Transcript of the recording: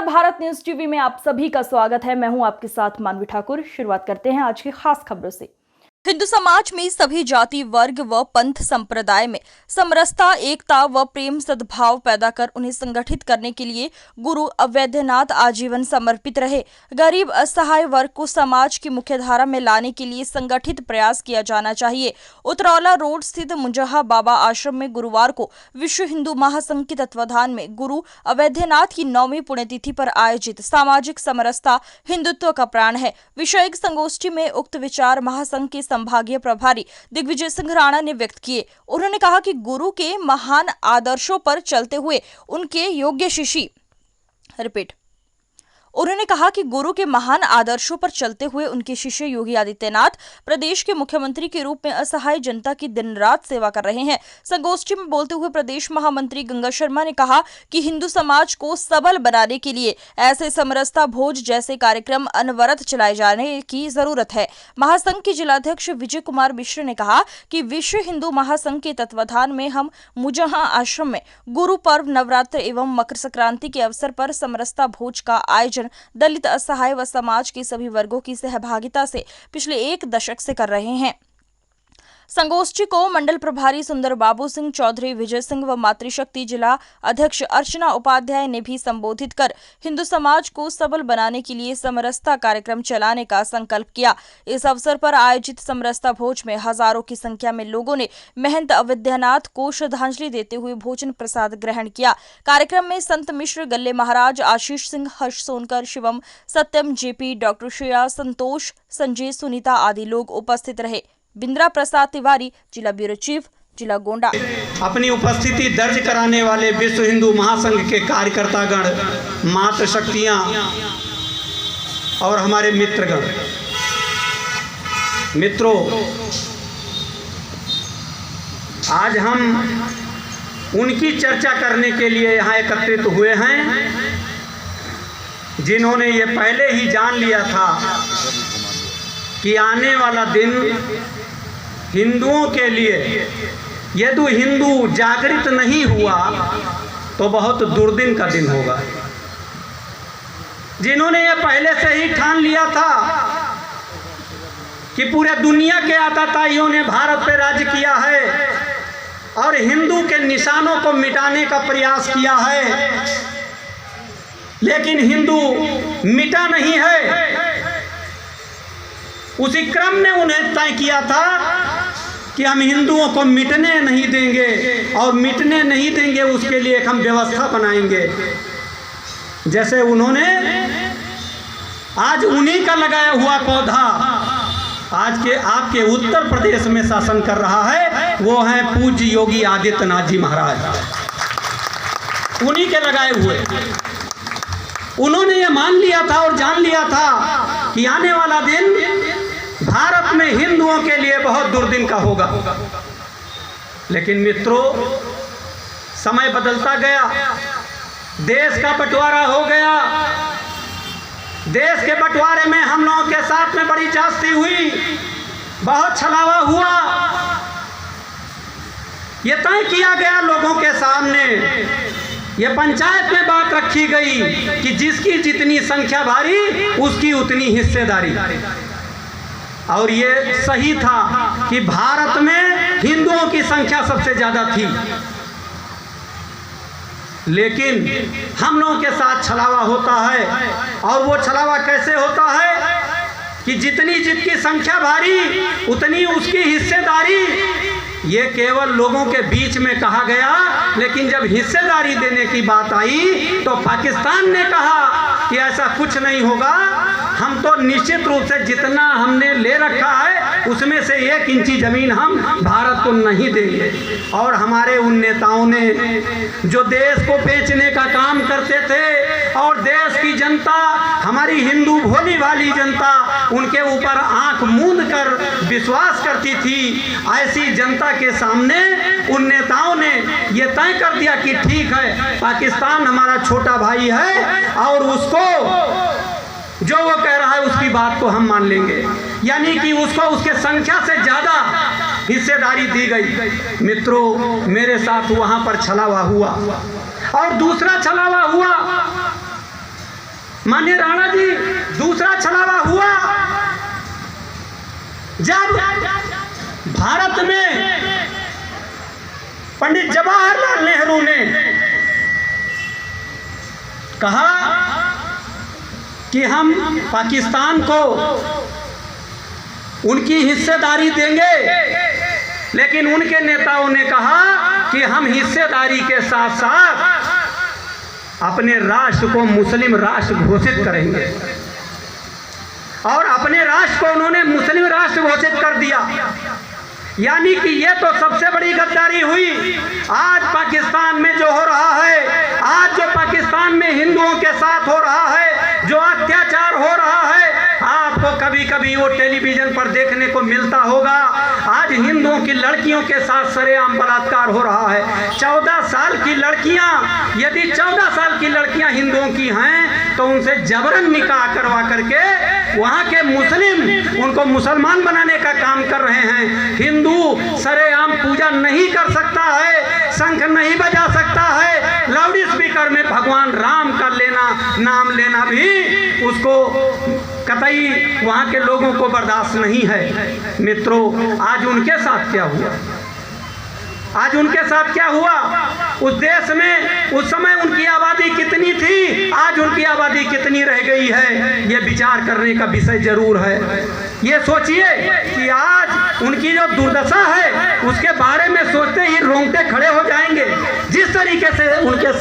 नमस्कार, Bharat news TV में आप सभी का स्वागत है। मैं हूं आपके साथ मानवी ठाकुर। शुरुआत करते हैं आज की खास खबरों से। हिंदू समाज में सभी जाति, वर्ग व पंथ संप्रदाय में समरसता, एकता व प्रेम सद्भाव पैदा कर उन्हें संगठित करने के लिए गुरु अवैधनाथ आजीवन समर्पित रहे। गरीब असहाय वर्ग को समाज की मुख्यधारा में लाने के लिए संगठित प्रयास किया जाना चाहिए। उतरौला रोड स्थित मुंजहा बाबा आश्रम में गुरुवार को विश्व हिंदू महासंघ के तत्वाधान में गुरु अवैधनाथ की 9वीं पुण्यतिथि पर आयोजित सामाजिक समरसता हिंदुत्व का प्राण है विषयक संगोष्ठी में उक्त विचार महासंघ के संभागीय प्रभारी दिग्विजय सिंह राणा ने व्यक्त किए। उन्होंने कहा कि गुरु के महान आदर्शों पर चलते हुए उनके योग्य शिष्य उन्होंने कहा कि गुरु के महान आदर्शों पर चलते हुए उनके शिष्य योगी आदित्यनाथ प्रदेश के मुख्यमंत्री के रूप में असहाय जनता की दिन रात सेवा कर रहे हैं। संगोष्ठी में बोलते हुए प्रदेश महामंत्री गंगा शर्मा ने कहा कि हिंदू समाज को सबल बनाने के लिए ऐसे समरसता भोज जैसे कार्यक्रम अनवरत चलाए जाने की जरूरत है। महासंघ के जिलाध्यक्ष विजय कुमार मिश्र ने कहा कि विश्व हिंदू महासंघ के तत्वाधान में हम मुंजहा आश्रम में गुरु पर्व, नवरात्र एवं मकर संक्रांति के अवसर पर समरसता भोज का आयोजन दलित, असहाय व समाज के सभी वर्गों की सहभागिता से पिछले 1 दशक से कर रहे हैं। संगोष्ठी को मंडल प्रभारी सुंदर बाबू सिंह चौधरी, विजय सिंह व मातृशक्ति जिला अध्यक्ष अर्चना उपाध्याय ने भी संबोधित कर हिंदू समाज को सबल बनाने के लिए समरसता कार्यक्रम चलाने का संकल्प किया। इस अवसर पर आयोजित समरसता भोज में हजारों की संख्या में लोगों ने महंत अवैधनाथ को श्रद्धांजलि देते हुए भोजन प्रसाद ग्रहण किया। कार्यक्रम में संत मिश्र, गल्ले महाराज, आशीष सिंह, हर्ष सोनकर, शिवम, सत्यम, जेपी, डॉक्टर श्रेया, संतोष, संजय, सुनीता आदि लोग उपस्थित रहे। बिंद्रा प्रसाद तिवारी, जिला ब्यूरो चीफ, जिला गोंडा। अपनी उपस्थिति दर्ज कराने वाले विश्व हिंदू महासंघ के कार्यकर्तागण, मातृशक्तियां और हमारे मित्रगण, मित्रों, आज हम उनकी चर्चा करने के लिए यहाँ एकत्रित हुए हैं जिन्होंने ये पहले ही जान लिया था कि आने वाला दिन हिंदुओं के लिए यदि हिंदू जागृत नहीं हुआ तो बहुत दुर्दिन का दिन होगा। जिन्होंने ये पहले से ही ठान लिया था कि पूरे दुनिया के आतताइयों ने भारत पे राज किया है और हिंदू के निशानों को मिटाने का प्रयास किया है, लेकिन हिंदू मिटा नहीं है। उसी क्रम ने उन्हें तय किया था कि हम हिंदुओं को मिटने नहीं देंगे और मिटने नहीं देंगे उसके लिए एक हम व्यवस्था बनाएंगे। जैसे उन्होंने आज उन्हीं का लगाया हुआ पौधा आज के आपके उत्तर प्रदेश में शासन कर रहा है, वो है पूज्य योगी आदित्यनाथ जी महाराज। उन्हीं के लगाए हुए उन्होंने ये मान लिया था और जान लिया था कि आने वाला दिन भारत में हिंदुओं के लिए बहुत दुर्दिन का होगा। लेकिन मित्रों, समय बदलता गया, देश का बंटवारा हो गया। देश के बंटवारे में हम लोगों के साथ में बड़ी जास्ती हुई, बहुत छलावा हुआ। ये तय किया गया लोगों के सामने, ये पंचायत में बात रखी गई कि जिसकी जितनी संख्या भारी उसकी उतनी हिस्सेदारी। और ये सही था कि भारत में हिंदुओं की संख्या सबसे ज्यादा थी, लेकिन हम लोगों के साथ छलावा होता है। और वो छलावा कैसे होता है कि जितनी जितनी संख्या भारी उतनी उसकी हिस्सेदारी। ये केवल लोगों के बीच में कहा गया, लेकिन जब हिस्सेदारी देने की बात आई तो पाकिस्तान ने कहा कि ऐसा कुछ नहीं होगा, हम तो निश्चित रूप से जितना हमने ले रखा है उसमें से 1 इंची जमीन हम भारत को नहीं देंगे। और हमारे उन नेताओं ने जो देश को बेचने का काम करते थे और देश की जनता, हमारी हिंदू भोली भाली जनता उनके ऊपर आंख मूंद कर विश्वास करती थी, ऐसी जनता के सामने उन नेताओं ने ये तय कर दिया कि ठीक है, पाकिस्तान हमारा छोटा भाई है और उसको जो वो कह रहा है उसकी बात को हम मान लेंगे। यानी कि उसको उसके संख्या से ज्यादा हिस्सेदारी दी गई। मित्रों, मेरे साथ वहां पर छलावा हुआ और दूसरा छलावा हुआ माननीय राणा जी, दूसरा छलावा हुआ जब भारत में पंडित जवाहरलाल नेहरू ने कहा कि हम पाकिस्तान को उनकी हिस्सेदारी देंगे, लेकिन उनके नेताओं ने कहा कि हम हिस्सेदारी के साथ साथ अपने राष्ट्र को मुस्लिम राष्ट्र घोषित करेंगे। और अपने राष्ट्र को उन्होंने मुस्लिम राष्ट्र घोषित कर दिया। यानी कि ये तो सबसे बड़ी गद्दारी हुई। आज पाकिस्तान में जो हो रहा है, आज जो पाकिस्तान में हिंदुओं के साथ हो रहा है, जो अत्याचार हो रहा है, आपको कभी कभी वो टेलीविजन पर देखने को मिलता होगा। आज हिंदुओं की लड़कियों के साथ सरेआम बलात्कार हो रहा है। 14 साल की लड़कियां, यदि 14 साल की लड़कियां हिंदुओं की हैं तो उनसे जबरन निकाह करवा करके वहां के मुस्लिम उनको मुसलमान बनाने का काम कर रहे हैं। हिंदू सरेआम पूजा नहीं कर सकता है, शंख नहीं बजा सकता है, लाउड स्पीकर में भगवान राम का नाम लेना भी उसको कतई वहां के लोगों को बर्दाश्त नहीं है। मित्रों, आज उनके साथ क्या हुआ? आज उनके साथ क्या हुआ? उस देश में उस समय उनकी आबादी कितनी थी, आज उनकी आबादी कितनी रह गई है, ये विचार करने का विषय जरूर है। ये सोचिए कि आज उनकी जो दुर्दशा है उसके बारे में सोचते ही रोंगटे खड़े हो जाएंगे। जिस तरीके से उनके साथ